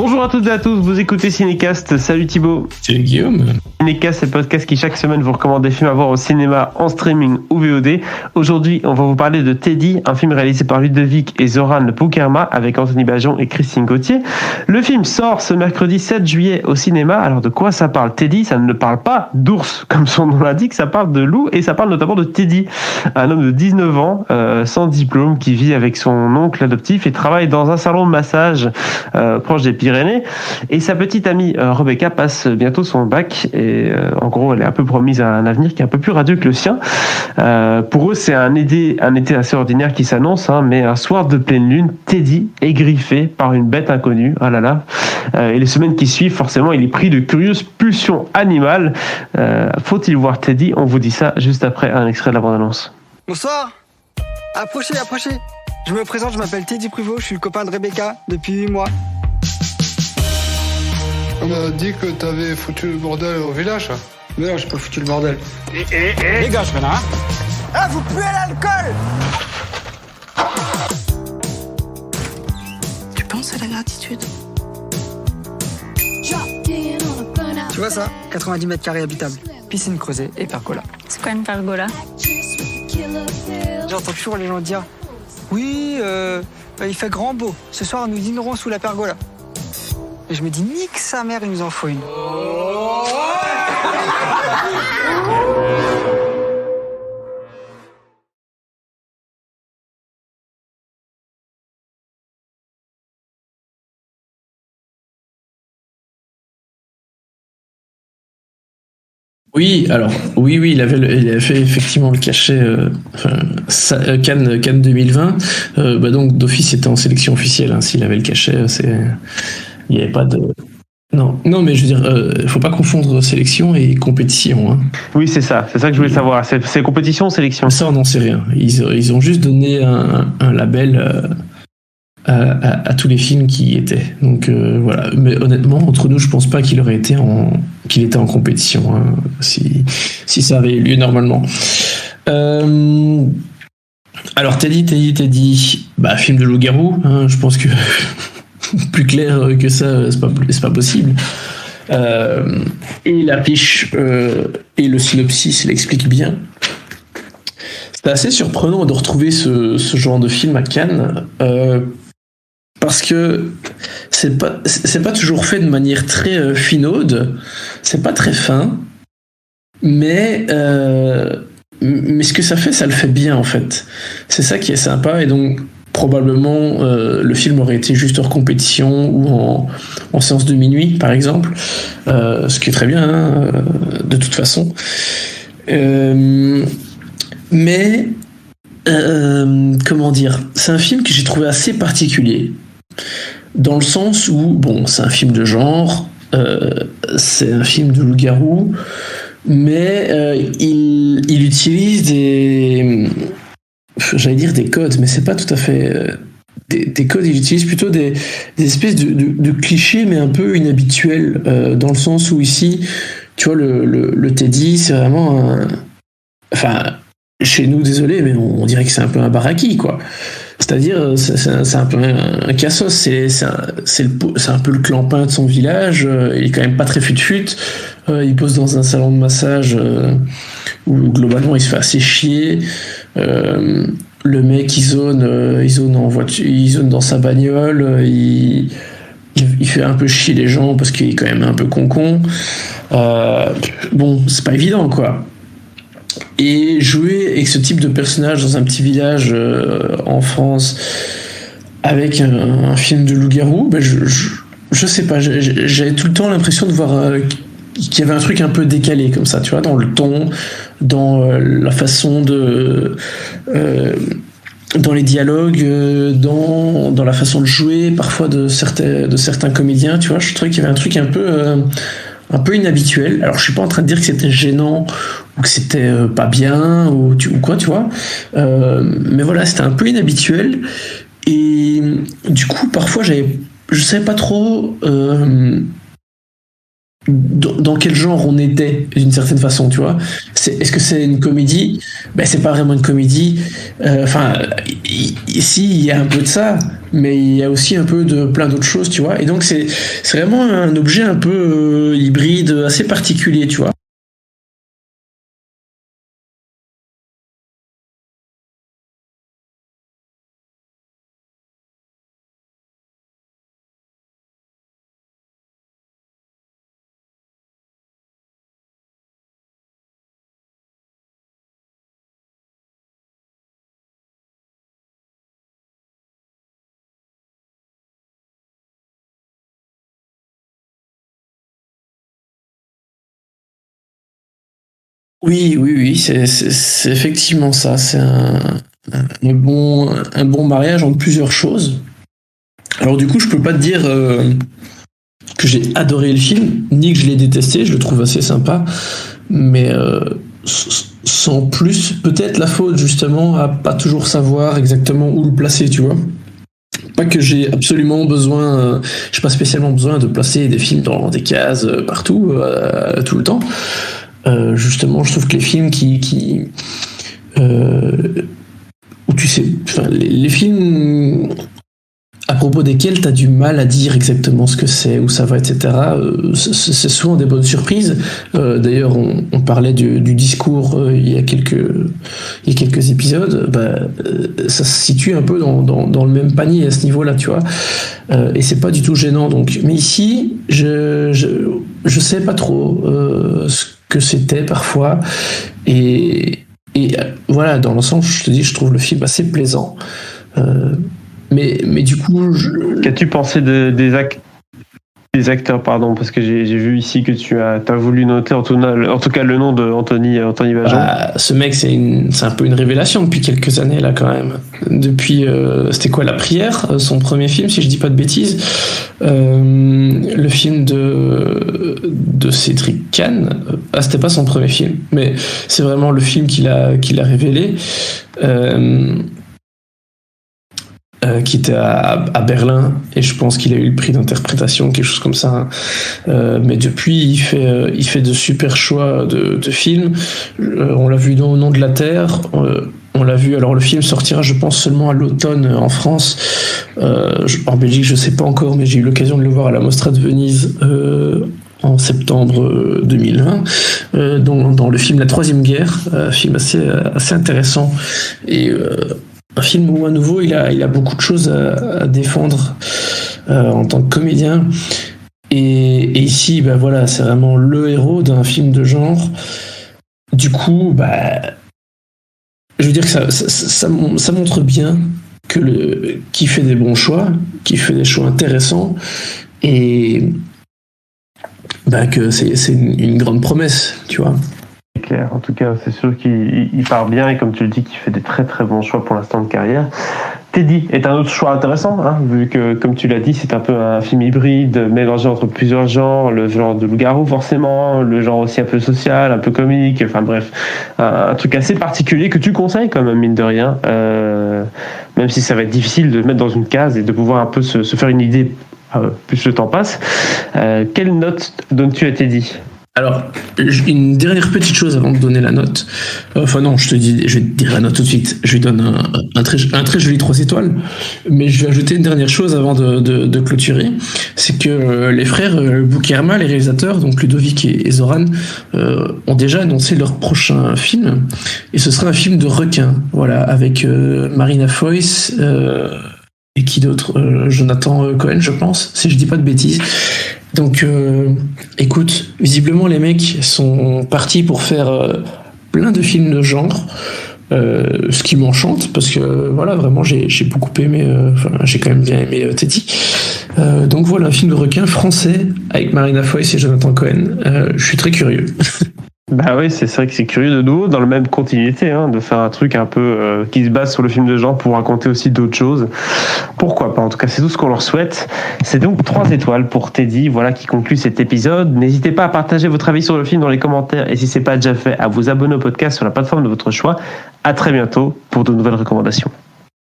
Bonjour à toutes et à tous, vous écoutez Cinécast, salut Thibaut. Salut Guillaume. Cinécast, c'est le podcast qui chaque semaine vous recommande des films à voir au cinéma, en streaming ou VOD. Aujourd'hui, on va vous parler de Teddy, un film réalisé par Ludovic et Zoran Poukerma avec Anthony Bajon et Christine Gauthier. Le film sort ce mercredi 7 juillet au cinéma. Alors de quoi ça parle? Teddy, ça ne parle pas d'ours, comme son nom l'indique, ça parle de loup et ça parle notamment de Teddy, un homme de 19 ans, sans diplôme, qui vit avec son oncle adoptif et travaille dans un salon de massage proche des Pyrénées. Et sa petite amie Rebecca passe bientôt son bac et en gros elle est un peu promise à un avenir qui est un peu plus radieux que le sien. Pour eux c'est un été assez ordinaire qui s'annonce, mais un soir de pleine lune, Teddy est griffé par une bête inconnue. Ah là là. Et les semaines qui suivent, forcément il est pris de curieuses pulsions animales. Faut-il voir Teddy? On vous dit ça juste après un extrait de la bande-annonce. Bonsoir. Approchez. Je me présente, je m'appelle Teddy Pruvot, je suis le copain de Rebecca depuis 8 mois. On m'a dit que t'avais foutu le bordel au village. Mais non, j'ai pas foutu le bordel. Dégage maintenant, hein. Ah, vous puez l'alcool! Tu penses à la gratitude? Tu vois ça? 90 mètres carrés habitables. Piscine creusée et pergola. C'est quoi une pergola? J'entends toujours les gens dire oui, il fait grand beau. Ce soir, nous dînerons sous la pergola. Et je me dis, nique sa mère, il nous en faut une. Oui, alors, oui, il avait fait effectivement le cachet Cannes 2020. Donc, d'office, c'était en sélection officielle. S'il avait le cachet, il n'y avait pas de... Non, mais je veux dire, faut pas confondre sélection et compétition. Oui, c'est ça que je voulais savoir. C'est compétition ou sélection? Ça, on n'en sait rien. Ils ont juste donné un label à tous les films qui y étaient. Donc voilà. Mais honnêtement, entre nous, je pense pas qu'il était en compétition, si ça avait eu lieu normalement. Alors Teddy, film de loup-garou. Je pense que plus clair que ça, c'est pas possible. Et l'affiche et le synopsis l'expliquent bien. C'est assez surprenant de retrouver ce genre de film à Cannes, parce que c'est pas toujours fait de manière très finaude, c'est pas très fin, mais ce que ça fait, ça le fait bien en fait. C'est ça qui est sympa, et donc probablement le film aurait été juste hors compétition ou en séance de minuit par exemple, ce qui est très bien de toute façon. Mais comment dire, c'est un film que j'ai trouvé assez particulier, dans le sens où, c'est un film de genre, c'est un film de loup-garou, mais il utilise des codes, mais c'est pas tout à fait des codes. Il utilise plutôt des espèces de clichés, mais un peu inhabituels, dans le sens où ici, tu vois, le Teddy, c'est vraiment chez nous, désolé, mais on dirait que c'est un peu un baraki, quoi. C'est-à-dire, c'est un peu un cassos, c'est un peu le clampin de son village, il est quand même pas très fut-fut, il pose dans un salon de massage où globalement il se fait assez chier, le mec il zone en voiture, il zone dans sa bagnole, il fait un peu chier les gens parce qu'il est quand même un peu con. C'est pas évident, quoi. Et jouer avec ce type de personnage dans un petit village en France avec un film de loup-garou, je sais pas, j'avais tout le temps l'impression de voir qu'il y avait un truc un peu décalé comme ça, tu vois, dans le ton, dans la façon de... dans les dialogues, dans la façon de jouer parfois de certains comédiens, tu vois. Je trouvais qu'il y avait un truc un peu inhabituel. Alors je suis pas en train de dire que c'était gênant ou que c'était pas bien ou quoi, tu vois, mais voilà, c'était un peu inhabituel, et du coup parfois je savais pas trop dans quel genre on était d'une certaine façon, tu vois. Est-ce que c'est une comédie? Ben c'est pas vraiment une comédie. Enfin, ici il y a un peu de ça, mais il y a aussi un peu de plein d'autres choses, tu vois. Et donc c'est vraiment un objet un peu hybride, assez particulier, tu vois. Oui, c'est effectivement ça. C'est un bon mariage entre plusieurs choses. Alors du coup, je peux pas te dire que j'ai adoré le film, ni que je l'ai détesté. Je le trouve assez sympa, mais sans plus, peut-être la faute justement à pas toujours savoir exactement où le placer, tu vois. Pas que j'ai absolument besoin, j'ai pas spécialement besoin de placer des films dans des cases partout, tout le temps. Justement, je trouve que les films où tu sais, enfin, les films à propos desquels tu as du mal à dire exactement ce que c'est, où ça va, etc., c'est souvent des bonnes surprises. D'ailleurs, on parlait du discours il y a quelques épisodes. Ça se situe un peu dans le même panier à ce niveau-là, tu vois. Et c'est pas du tout gênant. Donc, mais ici, je sais pas trop ce que c'était parfois. Et voilà, dans l'ensemble, je te dis, je trouve le film assez plaisant. Mais du coup, Qu'as-tu pensé des acteurs, pardon, parce que j'ai vu ici que tu as voulu noter en tout cas le nom de Anthony Bajon. Ce mec, c'est un peu une révélation depuis quelques années là quand même. Depuis, c'était quoi, La Prière, son premier film, si je dis pas de bêtises, le film de Cédric Kahn. C'était pas son premier film, mais c'est vraiment le film qu'il a révélé. Qui était à Berlin, et je pense qu'il a eu le prix d'interprétation, quelque chose comme ça. Mais depuis, il fait de super choix de films. On l'a vu dans Au nom de la Terre. On l'a vu. Alors le film sortira, je pense, seulement à l'automne en France. En Belgique, je sais pas encore, mais j'ai eu l'occasion de le voir à la Mostra de Venise. En septembre 2020, dans le film La Troisième Guerre, film assez intéressant, et un film où à nouveau il a beaucoup de choses à défendre en tant que comédien, et ici voilà, c'est vraiment le héros d'un film de genre. Du coup je veux dire que ça montre bien qu'il fait des bons choix, qu'il fait des choix intéressants, et que c'est une grande promesse, tu vois. C'est clair, en tout cas, c'est sûr qu'il part bien, et comme tu le dis, qu'il fait des très très bons choix pour l'instant de carrière. Teddy est un autre choix intéressant, vu que, comme tu l'as dit, c'est un peu un film hybride, mélangé entre plusieurs genres, le genre de loup-garou forcément, le genre aussi un peu social, un peu comique, enfin bref, un truc assez particulier que tu conseilles quand même, mine de rien, même si ça va être difficile de le mettre dans une case et de pouvoir un peu se faire une idée plus le temps passe. Quelle note donnes-tu à Teddy ? Alors, une dernière petite chose avant de donner la note. Enfin non, je vais te dire la note tout de suite. Je lui donne un très joli 3 étoiles. Mais je vais ajouter une dernière chose avant de clôturer. C'est que les frères Boukherma, les réalisateurs, donc Ludovic et Zoran, ont déjà annoncé leur prochain film. Et ce sera un film de requin. Voilà, avec Marina Foïs et qui d'autre, Jonathan Cohen, je pense, si je dis pas de bêtises. Donc, écoute, visiblement les mecs sont partis pour faire plein de films de genre, ce qui m'enchante, parce que voilà, vraiment j'ai beaucoup aimé, j'ai quand même bien aimé Teddy. Donc voilà, un film de requin français avec Marina Foïs et Jonathan Cohen. Je suis très curieux. Bah oui, c'est vrai que c'est curieux de nouveau, dans la même continuité, de faire un truc un peu qui se base sur le film de genre pour raconter aussi d'autres choses. Pourquoi pas ? En tout cas, c'est tout ce qu'on leur souhaite. C'est donc 3 étoiles pour Teddy, voilà, qui conclut cet épisode. N'hésitez pas à partager votre avis sur le film dans les commentaires, et si c'est pas déjà fait, à vous abonner au podcast sur la plateforme de votre choix. À très bientôt pour de nouvelles recommandations.